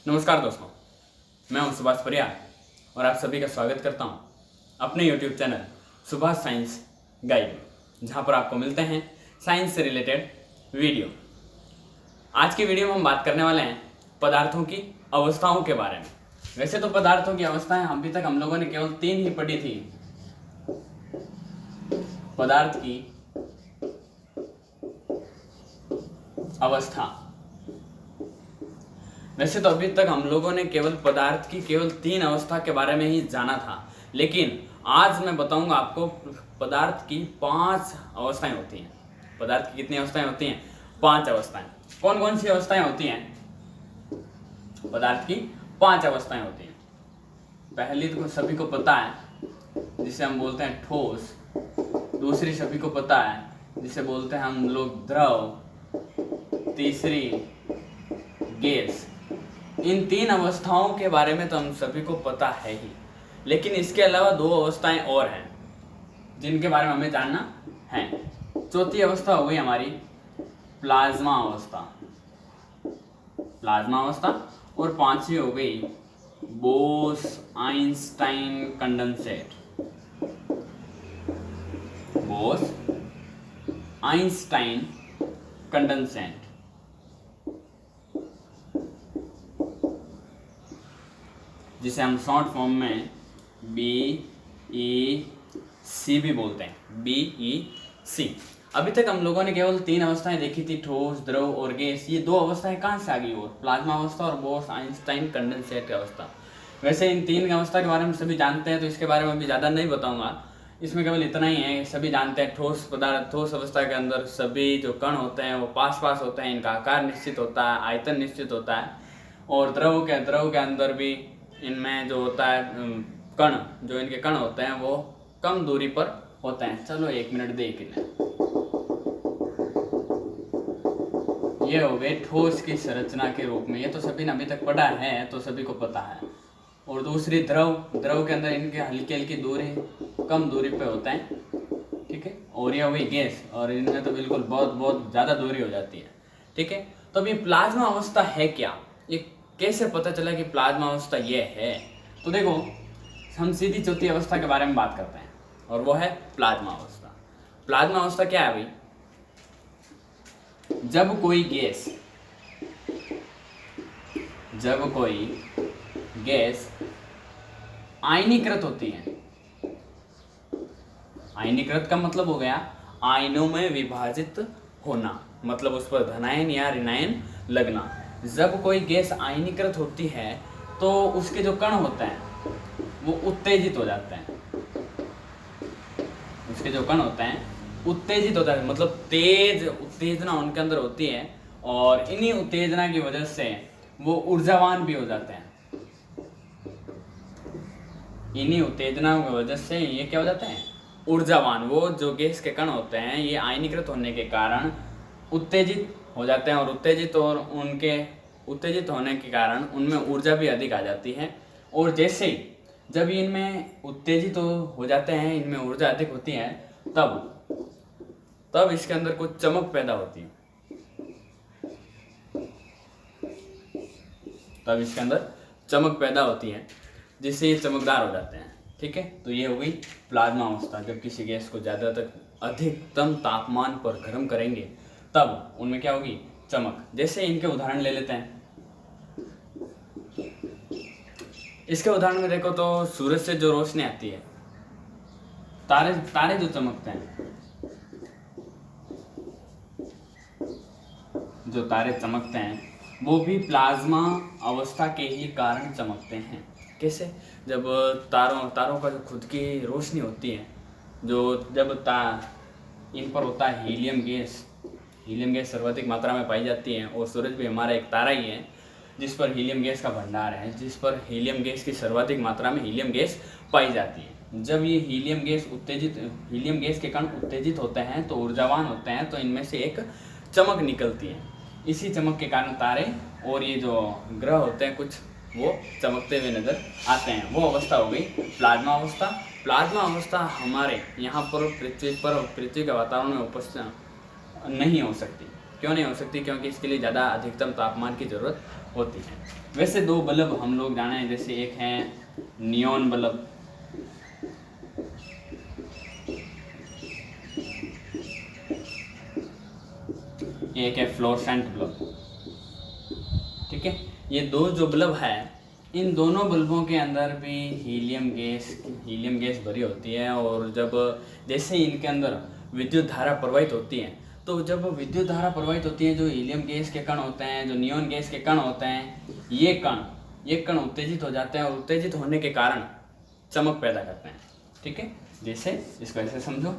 नमस्कार दोस्तों, मैं हूं सुभाष परियार और आप सभी का स्वागत करता हूं अपने YouTube channel Subhash science guide में, जहां पर आपको मिलते हैं साइंस से रिलेटेड वीडियो। आज की वीडियो में हम बात करने वाले हैं पदार्थों की अवस्थाओं के बारे में। वैसे तो पदार्थों की अवस्थाएं अभी तक हम लोगों ने केवल 3 ही पढ़ी थी। पदार्थ की अवस्था। वैसे तो अभी तक हम लोगों ने केवल पदार्थ की केवल 3 अवस्था के बारे में ही जाना था, लेकिन आज मैं बताऊंगा आपको पदार्थ की 5 अवस्थाएं होती हैं। पदार्थ की कितनी अवस्थाएं होती हैं? 5 अवस्थाएं। कौन कौन सी अवस्थाएं होती हैं? पदार्थ की 5 अवस्थाएं होती हैं। पहली तो सभी को पता है, जिसे हम बोलते हैं ठोस। दूसरी सभी को पता है, जिसे बोलते हैं हम लोग द्रव। तीसरी गैस। इन 3 अवस्थाओं के बारे में तो हम सभी को पता है ही, लेकिन इसके अलावा 2 अवस्थाएं और हैं जिनके बारे में हमें जानना है। चौथी अवस्था हो गई हमारी प्लाज्मा अवस्था। प्लाज्मा अवस्था। और 5वीं हो गई बोस-आइंस्टाइन कंडेंसेट। बोस-आइंस्टाइन कंडेंसेट। जिसे हम शॉर्ट फॉर्म में BEC भी बोलते हैं। BEC। अभी तक हम लोगों ने केवल 3 अवस्थाएं देखी थी, ठोस, द्रव और गैस। ये 2 अवस्थाएं कहाँ से आ गई? और प्लाज्मा अवस्था और बोस-आइंस्टाइन कंडेंसेट अवस्था। वैसे इन 3 अवस्था के बारे में सभी जानते हैं, तो इसके बारे में अभी ज़्यादा नहीं बताऊंगा। इसमें केवल इतना ही है, सभी जानते हैं ठोस पदार्थ, ठोस अवस्था के अंदर सभी जो कण होते हैं वो पास पास होते हैं, इनका आकार निश्चित होता है, आयतन निश्चित होता है। और द्रव के अंदर भी इनमें जो होता है कण, जो इनके कण होते हैं वो कम दूरी पर होते हैं। चलो 1 मिनट देख लें। ये हो गए ठोस की संरचना के रूप में। ये तो सभी ने अभी तक पढ़ा है, तो सभी को पता है। और दूसरी द्रव के अंदर इनके हल्की हल्की दूरी, कम दूरी पे होते हैं, ठीक है। और ये हो गई गैस, और इनमें तो बिल्कुल बहुत ज़्यादा दूरी हो जाती है, ठीक है। तो अभी प्लाज्मा अवस्था है क्या? ये कैसे पता चला कि प्लाज्मा अवस्था ये है? तो देखो, हम सीधी चौथी अवस्था के बारे में बात करते हैं, और वो है प्लाज्मा अवस्था। प्लाज्मा अवस्था क्या है भाई? जब कोई गैस आयनीकृत होती है। आयनीकृत का मतलब हो गया आयनों में विभाजित होना, मतलब उस पर धनायन या ऋणायन लगना। जब कोई गैस आयनीकृत होती है तो उसके जो कण होते हैं वो उत्तेजित हो जाते हैं। उसके जो कण होते हैं उत्तेजित होता है, मतलब तेज उत्तेजना उनके अंदर होती है, और इन्हीं उत्तेजना की वजह से वो ऊर्जावान भी हो जाते हैं। इन्हीं उत्तेजना की वजह से ये क्या हो जाते हैं? ऊर्जावान। वो जो गैस के कण होते हैं ये आयनीकृत होने के कारण उत्तेजित हो जाते हैं, और उत्तेजित होने के कारण उनमें ऊर्जा भी अधिक आ जाती है। और जैसे ही जब इनमें उत्तेजित हो जाते हैं, इनमें ऊर्जा अधिक होती है, तब इसके अंदर कुछ चमक पैदा होती है। तब इसके अंदर चमक पैदा होती है, जिससे ये चमकदार हो जाते हैं, ठीक है। तो ये हो गई प्लाज्मा अवस्था। जब किसी गैस को ज़्यादा तक अधिकतम तापमान पर गर्म करेंगे तब उनमें क्या होगी? चमक। जैसे इनके उदाहरण ले लेते हैं। इसके उदाहरण में देखो तो सूरज से जो रोशनी आती है, तारे जो चमकते हैं, जो तारे चमकते हैं वो भी प्लाज्मा अवस्था के ही कारण चमकते हैं। कैसे? जब तारों का जो खुद की रोशनी होती है, जब इन पर होता है हीलियम गैस सर्वाधिक मात्रा में पाई जाती है, और सूरज भी हमारा एक तारा ही है जिस पर हीलियम गैस का भंडार है, जिस पर हीलियम गैस की सर्वाधिक मात्रा में हीलियम गैस पाई जाती है। जब ये हीलियम गैस के कण उत्तेजित होते हैं तो ऊर्जावान होते हैं, तो इनमें से एक चमक निकलती है। इसी चमक के कारण तारे और ये जो ग्रह होते हैं कुछ, वो चमकते हुए नजर आते हैं। वो अवस्था हो गई प्लाज्मा अवस्था। प्लाज्मा अवस्था हमारे यहाँ पर पृथ्वी के वातावरण में उपस्थित नहीं हो सकती। क्यों नहीं हो सकती? क्योंकि इसके लिए ज़्यादा अधिकतम तापमान की ज़रूरत होती हैं। वैसे दो बल्ब हम लोग जाने हैं, जैसे एक है नियॉन बल्ब, एक है फ्लोरोसेंट बल्ब। ठीक है, ये दो जो बल्ब है, इन दोनों बल्बों के अंदर भी हीलियम गैस भरी होती है। और जब जैसे इनके अंदर विद्युत धारा प्रवाहित होती है, तो जब विद्युत धारा प्रवाहित होती है, जो हीलियम गैस के कण होते हैं, जो नियॉन गैस के कण होते हैं, ये कण उत्तेजित हो जाते हैं और उत्तेजित होने के कारण चमक पैदा करते हैं। ठीक है, जैसे इसको ऐसे समझो,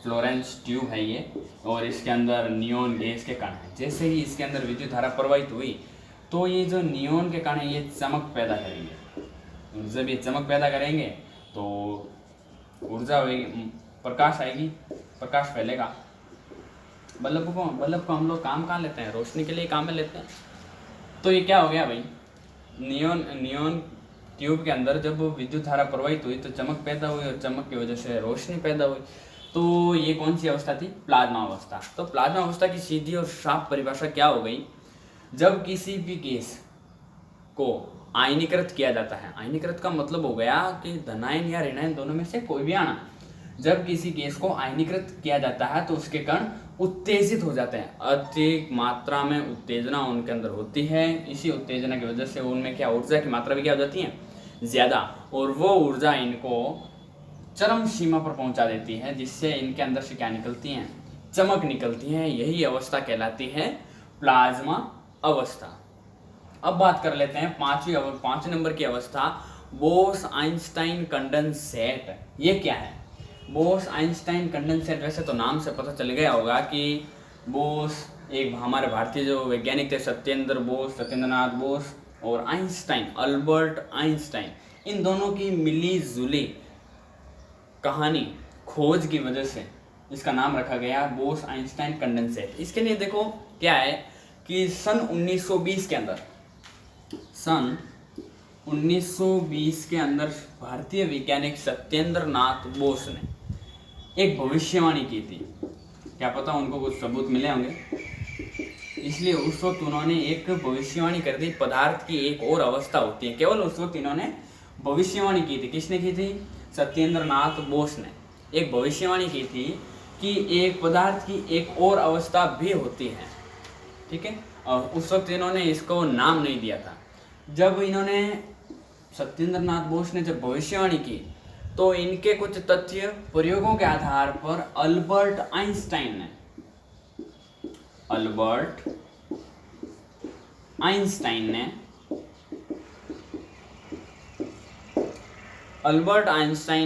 फ्लोरेंस ट्यूब है ये, और इसके अंदर नियॉन गैस के कण हैं। जैसे ही इसके अंदर विद्युत धारा प्रवाहित हुई, तो ये जो नियॉन के कण हैं ये चमक पैदा करेंगे। जब ये चमक पैदा करेंगे तो ऊर्जा होगी, प्रकाश आएगी, प्रकाश फैलेगा। बल्ब को हम लोग काम कहाँ लेते हैं? रोशनी के लिए काम में लेते हैं। तो ये क्या हो गया भाई, नियॉन ट्यूब के अंदर जब विद्युत धारा प्रवाहित हुई तो चमक पैदा हुई, और चमक की वजह से रोशनी पैदा हुई। तो ये कौन सी अवस्था थी? प्लाज्मा अवस्था। तो प्लाज्मा अवस्था की सीधी और साफ परिभाषा क्या हो गई? जब किसी भी गैस को आयनीकृत किया जाता है, आयनीकृत का मतलब हो गया कि धनायन या ऋणायन दोनों में से कोई भी आना। जब किसी गैस को आयनीकृत किया जाता है तो उसके कण उत्तेजित हो जाते हैं, अधिक मात्रा में उत्तेजना उनके अंदर होती है। इसी उत्तेजना की वजह से उनमें क्या ऊर्जा की मात्रा भी क्या हो जाती है? ज़्यादा, और वो ऊर्जा इनको चरम सीमा पर पहुंचा देती है, जिससे इनके अंदर से क्या निकलती हैं? चमक निकलती है। यही अवस्था कहलाती है प्लाज्मा अवस्था। अब बात कर लेते हैं पाँच नंबर की अवस्था, बोस-आइंस्टाइन कंडेंसेट। ये क्या है? बोस-आइंस्टाइन कंडेंसेट, वैसे तो नाम से पता चल गया होगा कि बोस एक हमारे भारतीय जो वैज्ञानिक थे, सत्येंद्रनाथ बोस, और आइंस्टाइन, अल्बर्ट आइंस्टाइन, इन दोनों की मिली जुली कहानी, खोज की वजह से इसका नाम रखा गया बोस-आइंस्टाइन कंडेंसेट। इसके लिए देखो क्या है कि सन 1920 के अंदर भारतीय वैज्ञानिक सत्येंद्रनाथ बोस ने एक भविष्यवाणी की थी। क्या पता उनको कुछ सबूत मिले होंगे, इसलिए उस वक्त उन्होंने एक भविष्यवाणी कर दी, पदार्थ की एक और अवस्था होती है। केवल उस वक्त इन्होंने भविष्यवाणी की थी। किसने की थी? सत्येंद्रनाथ बोस ने एक भविष्यवाणी की थी कि एक पदार्थ की एक और अवस्था भी होती है। ठीक है, और उस वक्त इन्होंने इसको नाम नहीं दिया था। जब इन्होंने सत्येंद्रनाथ बोस ने जब भविष्यवाणी की, तो इनके कुछ तथ्य प्रयोगों के आधार पर अल्बर्ट आइंस्टाइन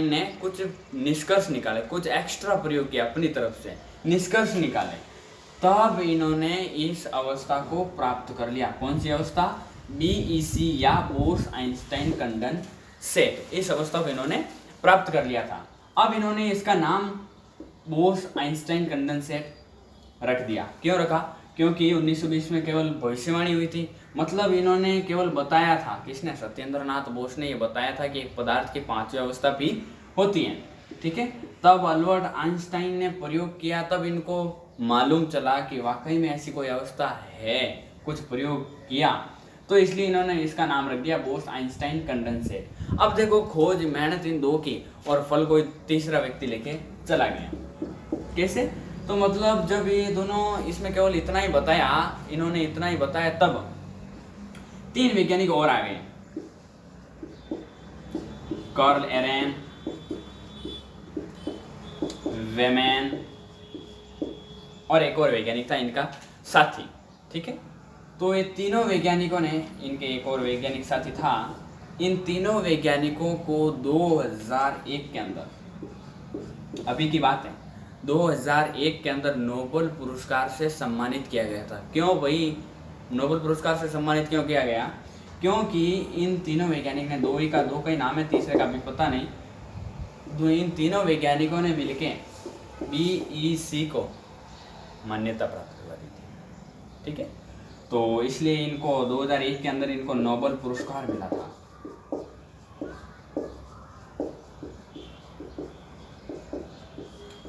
ने कुछ निष्कर्ष निकाले, कुछ एक्स्ट्रा प्रयोग किया अपनी तरफ से, निष्कर्ष निकाले। तब इन्होंने इस अवस्था को प्राप्त कर लिया। कौन सी अवस्था? BEC या बोस-आइंस्टाइन कंडेंसेट। इस अवस्था को इन्होंने प्राप्त कर लिया था। अब इन्होंने इसका नाम बोस-आइंस्टाइन कंडेंसेट रख दिया। क्यों रखा? क्योंकि 1920 में केवल भविष्यवाणी हुई थी, मतलब इन्होंने केवल बताया था। किसने? सत्येंद्रनाथ बोस ने ये बताया था कि एक पदार्थ की पांचवी अवस्था भी होती है। ठीक है, तब अल्बर्ट आइंस्टाइन ने प्रयोग किया, तब इनको मालूम चला कि वाकई में ऐसी कोई अवस्था है, कुछ प्रयोग किया, तो इसलिए इन्होंने इसका नाम रख दिया बोस-आइंस्टाइन कंडेंसेट। अब देखो, खोज मेहनत इन दो की, और फल कोई तीसरा व्यक्ति लेके चला गया। कैसे? तो मतलब जब ये दोनों, इसमें केवल इतना ही बताया, इन्होंने इतना ही बताया, तब तीन वैज्ञानिक और आ गए, कार्ल एरेन, वेमैन, और एक और वैज्ञानिक था इनका साथी। ठीक है, तो ये तीनों वैज्ञानिकों ने, इनके एक और वैज्ञानिक साथी था, इन तीनों वैज्ञानिकों को 2001 के अंदर, अभी की बात है, 2001 के अंदर नोबेल पुरस्कार से सम्मानित किया गया था। क्यों भाई नोबेल पुरस्कार से सम्मानित क्यों किया गया? क्योंकि इन तीनों वैज्ञानिक ने, दो का ही नाम है, तीसरे का भी पता नहीं, इन तीनों वैज्ञानिकों ने मिलके BEC को मान्यता प्राप्त करवा दी थी। ठीक है, तो इसलिए इनको 2001 के अंदर इनको नोबेल पुरस्कार मिला था।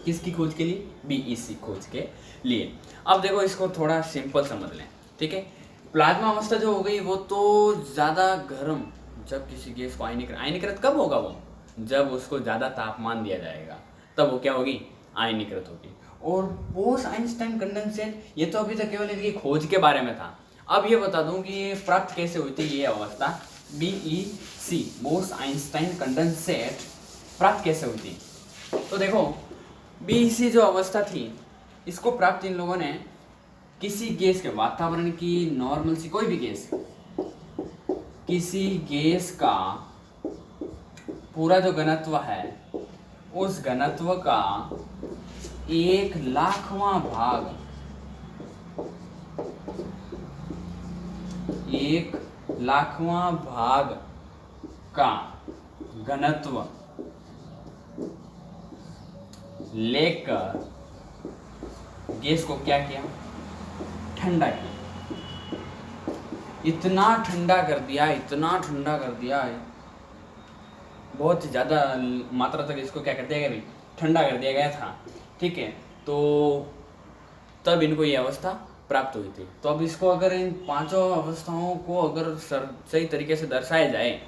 किसकी खोज के लिए? BEC खोज के लिए। अब देखो, इसको थोड़ा सिंपल समझ लें। ठीक है, प्लाज्मा अवस्था जो हो गई वो तो ज़्यादा गर्म, जब किसी गैस को आयनीकृत कब होगा वो, जब उसको ज़्यादा तापमान दिया जाएगा तब वो क्या होगी, आयनीकृत होगी। और बोस-आइंस्टाइन कंडेंसेट, ये तो अभी तक केवल इनकी खोज के बारे में था। अब ये बता दूं कि ये प्राप्त कैसे हुई थी, ये अवस्था BEC बोस-आइंस्टाइन कंडेंसेट प्राप्त कैसे हुई थी। तो देखो BEC जो अवस्था थी इसको प्राप्त इन लोगों ने किसी गैस के, वातावरण की नॉर्मल सी कोई भी गैस, किसी गैस का पूरा जो घनत्व है उस घनत्व का 1,00,000वां भाग, 1,00,000वां भाग का घनत्व लेकर गैस को क्या किया, ठंडा किया। इतना ठंडा कर दिया, इतना ठंडा कर दिया, बहुत ज़्यादा मात्रा तक इसको क्या कर दिया गया, ठंडा कर दिया गया था। ठीक है, तो तब इनको ये अवस्था प्राप्त हुई थी। तो अब इसको अगर इन पांचों अवस्थाओं को अगर सही तरीके से दर्शाया जाए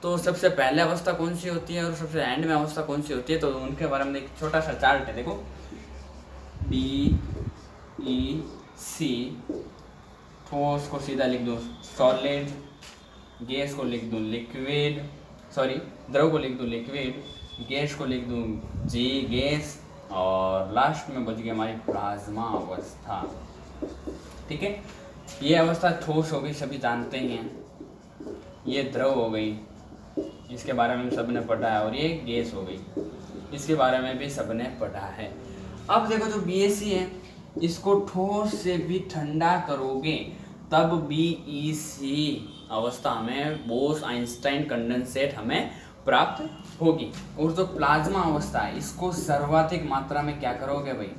तो सबसे पहले अवस्था कौन सी होती है और सबसे एंड में अवस्था कौन सी होती है, तो उनके बारे में एक छोटा सा चार्ट है। देखो BEC, ठोस को सीधा लिख दो सॉलिड, गैस को लिख दूँ लिक्विड, सॉरी द्रव को लिख दूँ लिक्विड, गैस को लिख दूँ G गैस, और लास्ट में बच गई हमारी प्लाज्मा अवस्था। ठीक है, ये अवस्था ठोस हो गई, सभी जानते हैं। ये द्रव हो गई, इसके बारे में सबने पढ़ा है, और ये गैस हो गई, इसके बारे में भी सबने पढ़ा है। अब देखो जो BEC है इसको ठोस से भी ठंडा करोगे तब BEC अवस्था हमें बोस-आइंस्टाइन कंडेंसेट हमें प्राप्त होगी। और जो प्लाज्मा अवस्था है इसको सर्वाधिक मात्रा में क्या करोगे भाई,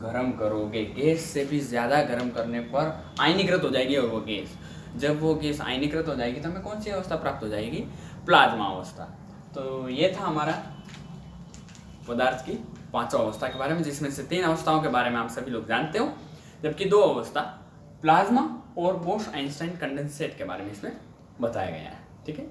गर्म करोगे। गैस से भी ज़्यादा गर्म करने पर आयनीकृत हो जाएगी, और वो गैस, जब वो गैस आयनीकृत हो जाएगी तो हमें कौन सी अवस्था प्राप्त हो जाएगी, प्लाज्मा अवस्था। तो ये था हमारा पदार्थ की पांचों अवस्था के बारे में, जिसमें से 3 अवस्थाओं के बारे में आप सभी लोग जानते हो, जबकि 2 अवस्था प्लाज्मा और बोस-आइंस्टाइन कंडेंसेट के बारे में इसमें बताया गया है। ठीक है।